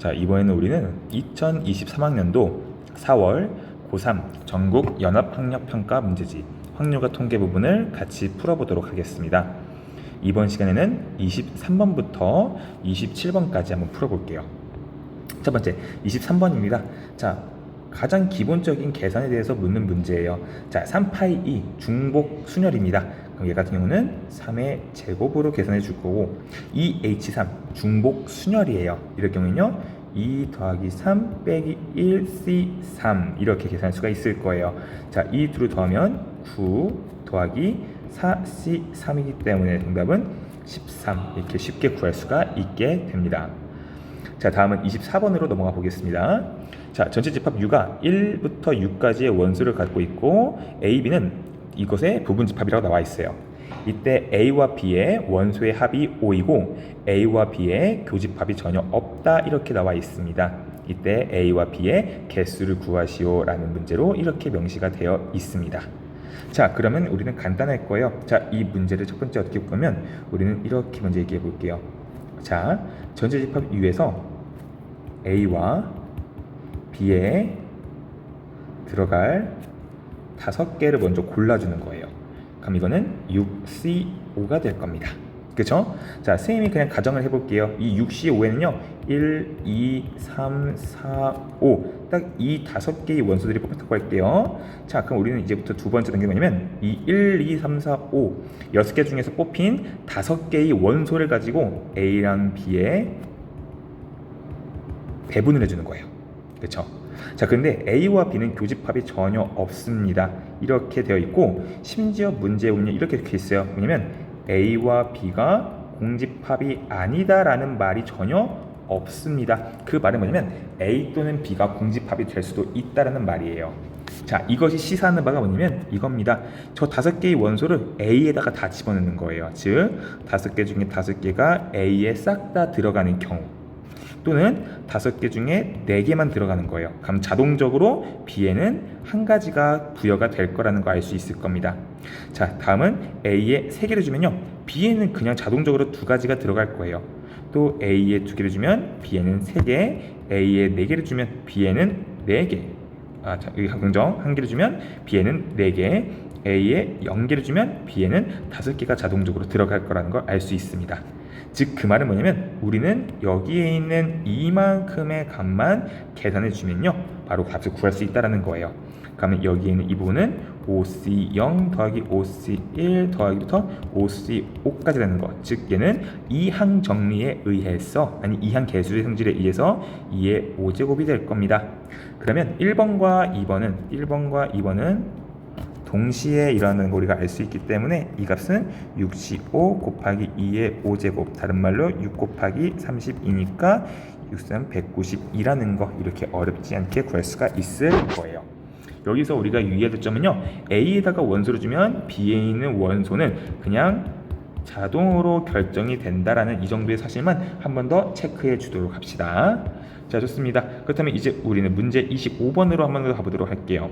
자, 이번에는 우리는 2023학년도 4월 고3 전국 연합학력평가 문제지 확률과 통계 부분을 같이 풀어보도록 하겠습니다. 이번 시간에는 23번부터 27번까지 한번 풀어볼게요. 첫 번째 23번입니다. 자, 가장 기본적인 계산에 대해서 묻는 문제예요. 자, 3파이 2 중복 순열입니다. 그럼 얘 같은 경우는 3의 제곱으로 계산해 줄 거고 2H3 중복 순열이에요. 이럴 경우는요 2 더하기 3 빼기 1C3 이렇게 계산할 수가 있을 거예요. 자, 이 둘을 더하면 9 더하기 4C3이기 때문에 정답은 13 이렇게 쉽게 구할 수가 있게 됩니다. 자, 다음은 24번으로 넘어가 보겠습니다. 자, 전체 집합 U가 1부터 6까지의 원수를 갖고 있고 A, B는 이것의 부분 집합이라고 나와 있어요. 이때 A와 B의 원소의 합이 5이고 A와 B의 교집합이 전혀 없다 이렇게 나와 있습니다. 이때 A와 B의 개수를 구하시오 라는 문제로 이렇게 명시가 되어 있습니다. 자, 그러면 우리는 간단할 거예요. 자, 이 문제를 첫 번째 어떻게 보면 우리는 이렇게 먼저 얘기해 볼게요. 자, 전체 집합 U에서 A와 B에 들어갈 5개를 먼저 골라주는 거예요. 그럼 이거는 6C5가 될 겁니다. 그쵸? 자, 선생님이 그냥 가정을 해볼게요. 이 6C5에는요 1, 2, 3, 4, 5 딱 이 5개의 원소들이 뽑혔다고 할게요. 자, 그럼 우리는 이제부터 두 번째 단계가 뭐냐면 이 1, 2, 3, 4, 5 6개 중에서 뽑힌 5개의 원소를 가지고 A랑 B에 배분을 해주는 거예요. 그쵸? 자, 근데 A와 B는 교집합이 전혀 없습니다. 이렇게 되어 있고 심지어 문제에 보면 이렇게 적혀 있어요. 뭐냐면 A와 B가 공집합이 아니다라는 말이 전혀 없습니다. 그 말은 뭐냐면 A 또는 B가 공집합이 될 수도 있다라는 말이에요. 자, 이것이 시사하는 바가 뭐냐면 이겁니다. 저 5개의 원소를 A에다가 다 집어넣는 거예요. 즉 5개 중에 5개가 A에 싹 다 들어가는 경우 또는 5개 중에 4개만 들어가는 거예요. 그럼 자동적으로 B에는 한 가지가 부여가 될 거라는 거 알 수 있을 겁니다. 자, 다음은 A에 3개를 주면요 B에는 그냥 자동적으로 2가지가 들어갈 거예요. 또 A에 2개를 주면 B에는 3개, A에 4개를 주면 B에는 4개. 자, 여기 긍정 1개를 주면 B에는 4개, A에 0개를 주면 B에는 5개가 자동적으로 들어갈 거라는 걸 알 수 있습니다. 즉 그 말은 뭐냐면 우리는 여기에 있는 이만큼의 값만 계산해 주면요 바로 값을 구할 수 있다는 거예요. 그러면 여기에 있는 이 부분은 5C0 더하기 5C1 더하기부터 5C5까지 되는 것. 즉 얘는 이항 정리에 의해서 이항 개수의 성질에 의해서 2의 5제곱이 될 겁니다. 그러면 1번과 2번은 동시에 일어나는 거 우리가 알 수 있기 때문에 이 값은 65 곱하기 2의 5제곱 다른 말로 6 곱하기 32니까 6, 192라는 거 이렇게 어렵지 않게 구할 수가 있을 거예요. 여기서 우리가 유의해야 될 점은요 A에다가 원소를 주면 B에 있는 원소는 그냥 자동으로 결정이 된다라는 이 정도의 사실만 한 번 더 체크해 주도록 합시다. 자, 좋습니다. 그렇다면 이제 우리는 문제 25번으로 한 번 더 가보도록 할게요.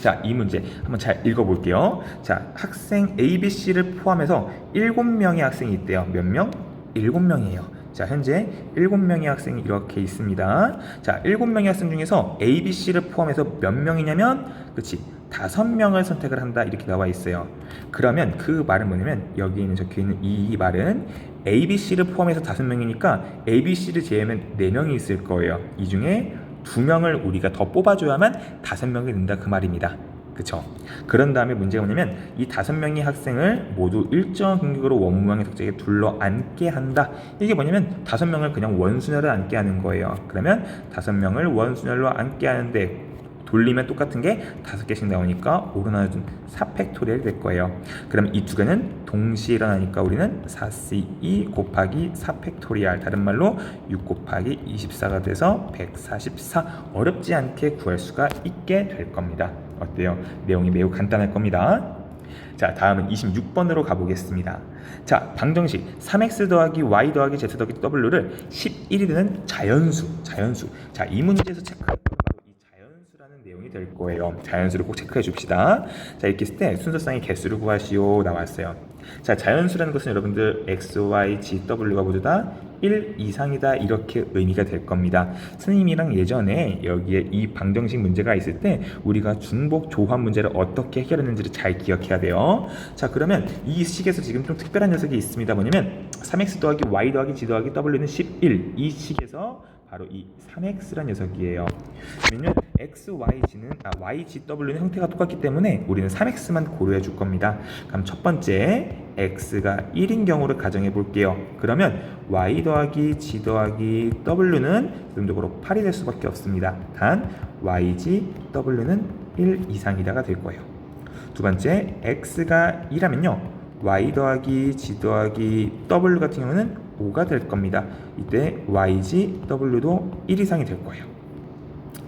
자, 이 문제 한번 잘 읽어볼게요. 자, 학생 A, B, C를 포함해서 7명의 학생이 있대요. 몇 명? 7명이에요. 자, 현재 7명의 학생이 이렇게 있습니다. 자, 7명의 학생 중에서 A, B, C를 포함해서 몇 명이냐면 그치 5명을 선택을 한다 이렇게 나와 있어요. 그러면 그 말은 뭐냐면 여기 있는 적혀있는 이 말은 A, B, C를 포함해서 5명이니까 A, B, C를 제외하면 4명이 있을 거예요. 이 중에 2명을 우리가 더 뽑아줘야만 5명이 된다 그 말입니다. 그쵸? 그런 다음에 문제가 뭐냐면 이 5명의 학생을 모두 일정한 간격으로 원무항의 덕지에 둘러앉게 한다. 이게 뭐냐면 5명을 그냥 원순열을 앉게 하는 거예요. 그러면 5명을 원순열로 앉게 하는데 돌리면 똑같은 게 5개씩 나오니까 오르나준 4팩토리얼이 될 거예요. 그러면 이 2개는 동시에 일어나니까 우리는 4C2 곱하기 4팩토리얼 다른 말로 6 곱하기 24가 돼서 144 어렵지 않게 구할 수가 있게 될 겁니다. 어때요? 내용이 매우 간단할 겁니다. 자, 다음은 26번으로 가보겠습니다. 자, 방정식 3x 더하기 y 더하기 z 더하기 w를 11이 되는 자연수. 자, 이 문제에서 체크할 자연수라는 내용이 될 거예요. 자연수를 꼭 체크해 줍시다. 자, 이렇게 했을 때 순서상의 개수를 구하시오 나왔어요. 자, 자연수라는 것은 여러분들 x, y, g, w가 모두 다 1 이상이다 이렇게 의미가 될 겁니다. 선생님이랑 예전에 여기에 이 방정식 문제가 있을 때 우리가 중복 조합 문제를 어떻게 해결했는지를 잘 기억해야 돼요. 자, 그러면 이 식에서 지금 좀 특별한 녀석이 있습니다. 뭐냐면 3x 더하기 y 더하기 g 더하기 w는 11. 이 식에서 바로 이 3x란 녀석이에요. 왜냐면 x, y, g는 y, g, w는 형태가 똑같기 때문에 우리는 3x만 고려해 줄 겁니다. 그럼 첫 번째 x가 1인 경우를 가정해 볼게요. 그러면 y 더하기 g 더하기 w는 기본적으로 8이 될 수밖에 없습니다. 단 y, g, w는 1 이상이다가 될 거예요. 두 번째 x가 2라면요. y 더하기 g 더하기 w 같은 경우는 5가 될 겁니다. 이때 YG, W도 1 이상이 될 거예요.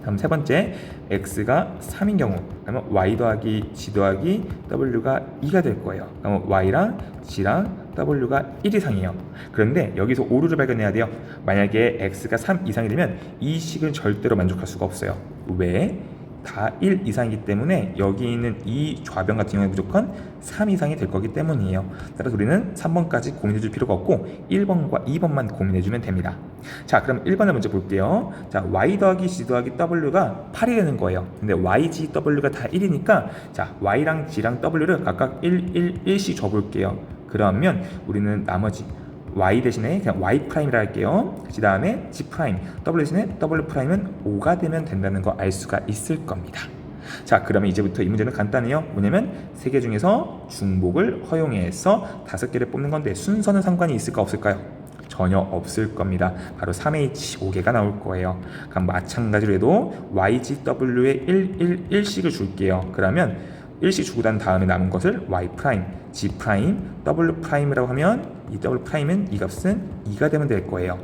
다음 세 번째, X가 3인 경우 그러면 Y 더하기 G 더하기 W가 2가 될 거예요. 그러면 Y랑 G랑 W가 1 이상이에요. 그런데 여기서 오류를 발견해야 돼요. 만약에 X가 3 이상이 되면 이 식은 절대로 만족할 수가 없어요. 왜? 다 1 이상이기 때문에 여기 있는 이 좌변 같은 경우에 무조건 3 이상이 될 거기 때문이에요. 따라서 우리는 3번까지 고민해 줄 필요가 없고 1번과 2번만 고민해 주면 됩니다. 자, 그럼 1번을 먼저 볼게요. 자, y 더하기 g 더하기 w가 8이 되는 거예요. 근데 y, g, w가 다 1이니까 자, y랑 g랑 w를 각각 1, 1, 1씩 줘볼게요. 그러면 우리는 나머지 y 대신에 그냥 y 프라임이라 할게요. 그 다음에 g 프라임, w 대신에 w 프라임은 5가 되면 된다는 거 알 수가 있을 겁니다. 자, 그러면 이제부터 이 문제는 간단해요. 뭐냐면 3개 중에서 중복을 허용해서 5개를 뽑는 건데 순서는 상관이 있을까 없을까요? 전혀 없을 겁니다. 바로 3H 5개가 나올 거예요. 그럼 마찬가지로 해도 YGW에 1씩을 줄게요. 그러면 1씩 주고 난 다음에 남은 것을 Y 프라임, G 프라임, W 프라임이라고 하면 이 W 프라임은 이 값은 2가 되면 될 거예요.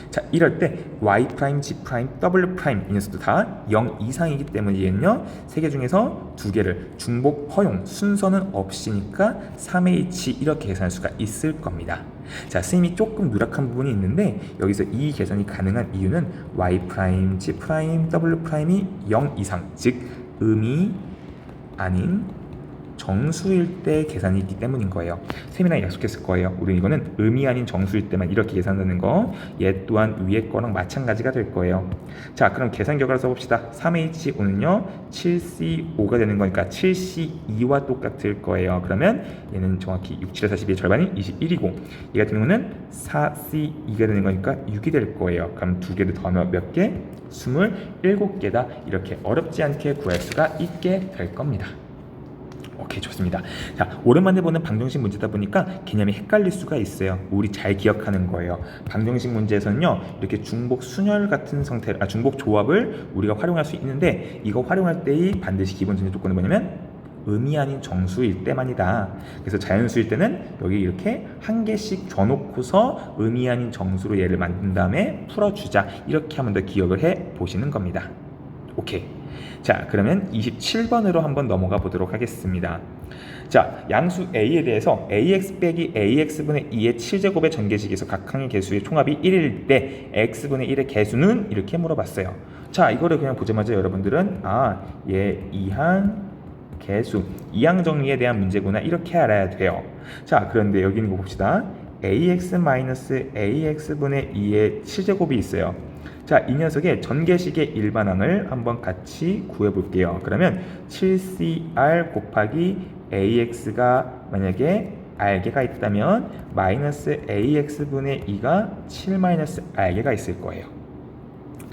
자, 이럴 때 Y 프라임, G 프라임, W 프라임 이 녀석도 다 0 이상이기 때문에 얘는요 3개 중에서 2개를 중복 허용 순서는 없으니까 3H 이렇게 계산할 수가 있을 겁니다. 자, 선생님이 조금 누락한 부분이 있는데 여기서 이 계산이 가능한 이유는 Y 프라임, G 프라임, W 프라임이 0 이상 즉 음이 아닌 정수일 때 계산이 있기 때문인 거예요. 쌤이랑 약속했을 거예요. 우리 이거는 음이 아닌 정수일 때만 이렇게 계산하는 거. 얘 또한 위에 거랑 마찬가지가 될 거예요. 자, 그럼 계산 결과를 써봅시다. 3H5는요 7C5가 되는 거니까 7C2와 똑같을 거예요. 그러면 얘는 정확히 6, 7에 42의 절반이 21이고 얘 같은 경우는 4C2가 되는 거니까 6이 될 거예요. 그럼 두 개를 더하면 몇 개? 27개다. 이렇게 어렵지 않게 구할 수가 있게 될 겁니다. 오케이, 좋습니다. 자, 오랜만에 보는 방정식 문제다 보니까 개념이 헷갈릴 수가 있어요. 우리 잘 기억하는 거예요. 방정식 문제에서는요 이렇게 중복 순열 같은 상태, 중복 조합을 우리가 활용할 수 있는데 이거 활용할 때의 반드시 기본 전제 조건은 뭐냐면 음이 아닌 정수일 때만이다. 그래서 자연수일 때는 여기 이렇게 한 개씩 줘놓고서 음이 아닌 정수로 얘를 만든 다음에 풀어주자. 이렇게 하면 더 기억을 해 보시는 겁니다. 오케이. 자, 그러면 27번으로 한번 넘어가 보도록 하겠습니다. 자, 양수 A에 대해서 AX 빼기 AX분의 2의 7제곱의 전개식에서 각 항의 개수의 총합이 1일 때 X분의 1의 개수는 이렇게 물어봤어요. 자, 이거를 그냥 보자마자 여러분들은 얘 2항 개수, 2항 정리에 대한 문제구나 이렇게 알아야 돼요. 자, 그런데 여기 있는 거 봅시다. AX-AX분의 2의 7제곱이 있어요. 자, 이 녀석의 전개식의 일반항을 한번 같이 구해볼게요. 그러면 7CR 곱하기 AX가 만약에 R개가 있다면 마이너스 AX분의 2가 7 마이너스 R개가 있을 거예요.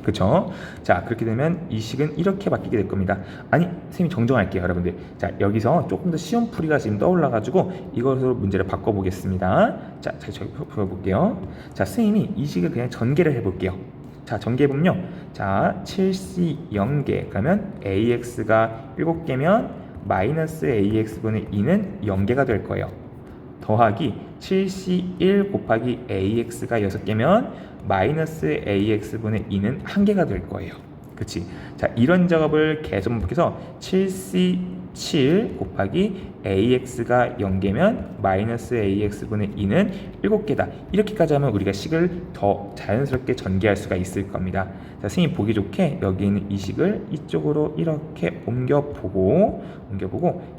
그쵸? 자, 그렇게 되면 이 식은 이렇게 바뀌게 될 겁니다. 아니, 선생님이 정정할게요, 여러분들. 자, 여기서 조금 더 쉬운 풀이가 지금 떠올라가지고 이것으로 문제를 바꿔보겠습니다. 자, 저기 풀어볼게요. 자, 선생님이 이 식을 그냥 전개를 해볼게요. 자, 전개해보면요. 자, 7C 0개 그러면 AX가 7개면 마이너스 AX분의 2는 0개가 될 거예요. 더하기 7C 1 곱하기 AX가 6개면 마이너스 AX분의 2는 1개가 될 거예요. 그치? 자, 이런 작업을 계속 반복해서 7C 7 곱하기 AX가 0개면 마이너스 AX분의 2는 7개다. 이렇게까지 하면 우리가 식을 더 자연스럽게 전개할 수가 있을 겁니다. 자, 선생님 보기 좋게 여기 있는 이 식을 이쪽으로 이렇게 옮겨보고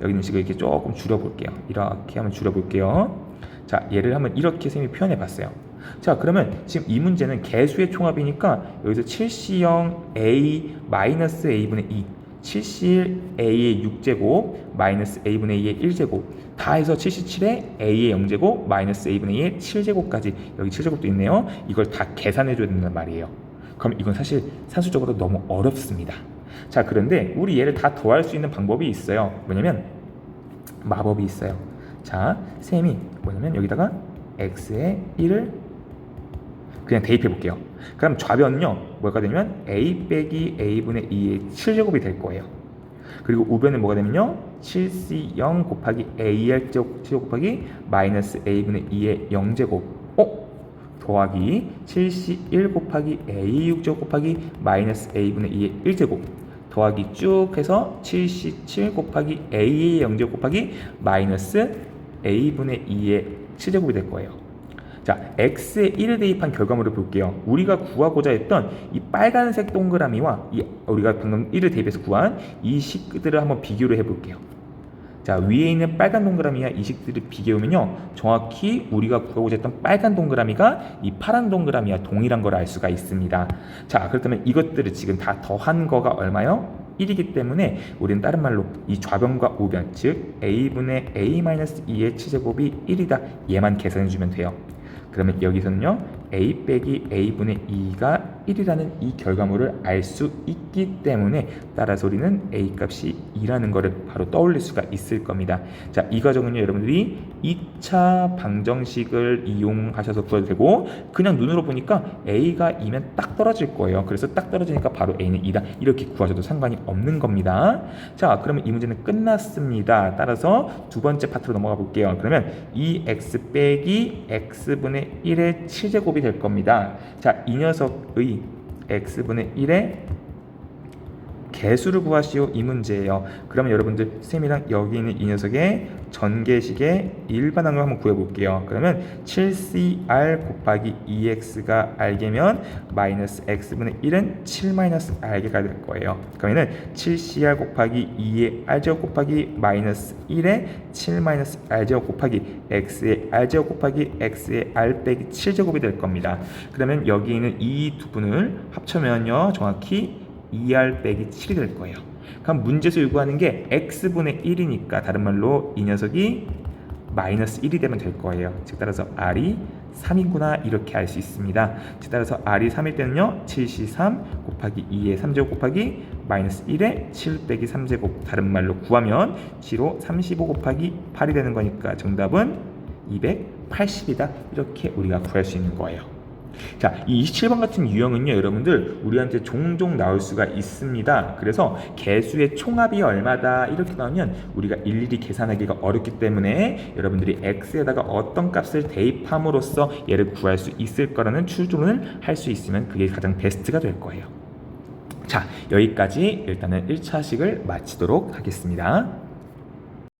여기 있는 식을 이렇게 조금 줄여볼게요. 이렇게 한번 줄여볼게요. 자, 얘를 한번 이렇게 선생님이 표현해 봤어요. 자, 그러면 지금 이 문제는 개수의 총합이니까 여기서 7C0 A 마이너스 A분의 2, 7C1 A의 6제곱 마이너스 A분의 2의 1제곱 다 해서 77에 A의 0제곱 마이너스 A분의 2의 7제곱까지 여기 7제곱도 있네요. 이걸 다 계산해 줘야 된단 말이에요. 그럼 이건 사실 산수적으로 너무 어렵습니다. 자, 그런데 우리 얘를 다 더할 수 있는 방법이 있어요. 뭐냐면 마법이 있어요. 자, 쌤이 뭐냐면 여기다가 x의 1을 그냥 대입해 볼게요. 그럼 좌변은요 뭐가 되냐면 a 빼기 a분의 2의 7제곱이 될 거예요. 그리고 우변은 뭐가 되면요 7c0 곱하기 a의 제곱 곱하기 마이너스 a분의 2의 0제곱 더하기 7c1 곱하기 a 6제곱 곱하기 마이너스 a분의 2의 1제곱 더하기 쭉 해서 7c7 곱하기 a의 0제곱 곱하기 마이너스 a분의 2의 7제곱이 될 거예요. 자, x에 1을 대입한 결과물을 볼게요. 우리가 구하고자 했던 이 빨간색 동그라미와 우리가 방금 1을 대입해서 구한 이 식들을 한번 비교를 해볼게요. 자, 위에 있는 빨간 동그라미와 이 식들을 비교하면요 정확히 우리가 구하고자 했던 빨간 동그라미가 이 파란 동그라미와 동일한 걸 알 수가 있습니다. 자, 그렇다면 이것들을 지금 다 더한 거가 얼마요? 1이기 때문에 우리는 다른 말로 이 좌변과 우변 즉 a분의 a-2의 7제곱이 1이다 얘만 계산해 주면 돼요. 그러면 여기서는요 a 빼기 a분의 2가 1이라는 이 결과물을 알 수 있기 때문에 따라서 우리는 a 값이 2라는 것을 바로 떠올릴 수가 있을 겁니다. 자, 이 과정은요 여러분들이 2차 방정식을 이용하셔서 구해도 되고 그냥 눈으로 보니까 a가 2면 딱 떨어질 거예요. 그래서 딱 떨어지니까 바로 a는 2다 이렇게 구하셔도 상관이 없는 겁니다. 자, 그러면 이 문제는 끝났습니다. 따라서 두 번째 파트로 넘어가 볼게요. 그러면 2x 빼기 x분의 1의 7제곱이 될 겁니다. 자, 이 녀석의 x분의 1의 개수를 구하시오 이 문제예요. 그러면 여러분들 쌤이랑 여기 있는 이 녀석의 전개식의 일반항을 한번 구해볼게요. 그러면 7cr 곱하기 2x가 r개면 마이너스 x분의 1은 7 마이너스 r개가 될 거예요. 그러면 7cr 곱하기 2의 r제곱 곱하기 마이너스 1의 7 마이너스 r제곱 곱하기 x의 r제곱 곱하기 x의 r 빼기 7제곱이 될 겁니다. 그러면 여기 있는 이 두 분을 합쳐면요 정확히 2r 빼기 7이 될 거예요. 그럼 문제에서 요구하는 게 x분의 1이니까 다른 말로 이 녀석이 마이너스 1이 되면 될 거예요. 즉 따라서 r이 3이구나 이렇게 알 수 있습니다. 즉 따라서 r이 3일 때는요 7c3 곱하기 2의 3제곱 곱하기 마이너스 1의 7 빼기 3제곱 다른 말로 구하면 g로 35 곱하기 8이 되는 거니까 정답은 280이다 이렇게 우리가 구할 수 있는 거예요. 자, 이 27번 같은 유형은요 여러분들 우리한테 종종 나올 수가 있습니다. 그래서 개수의 총합이 얼마다 이렇게 나오면 우리가 일일이 계산하기가 어렵기 때문에 여러분들이 x에다가 어떤 값을 대입함으로써 얘를 구할 수 있을 거라는 추론을 할 수 있으면 그게 가장 베스트가 될 거예요. 자, 여기까지 일단은 1차식을 마치도록 하겠습니다.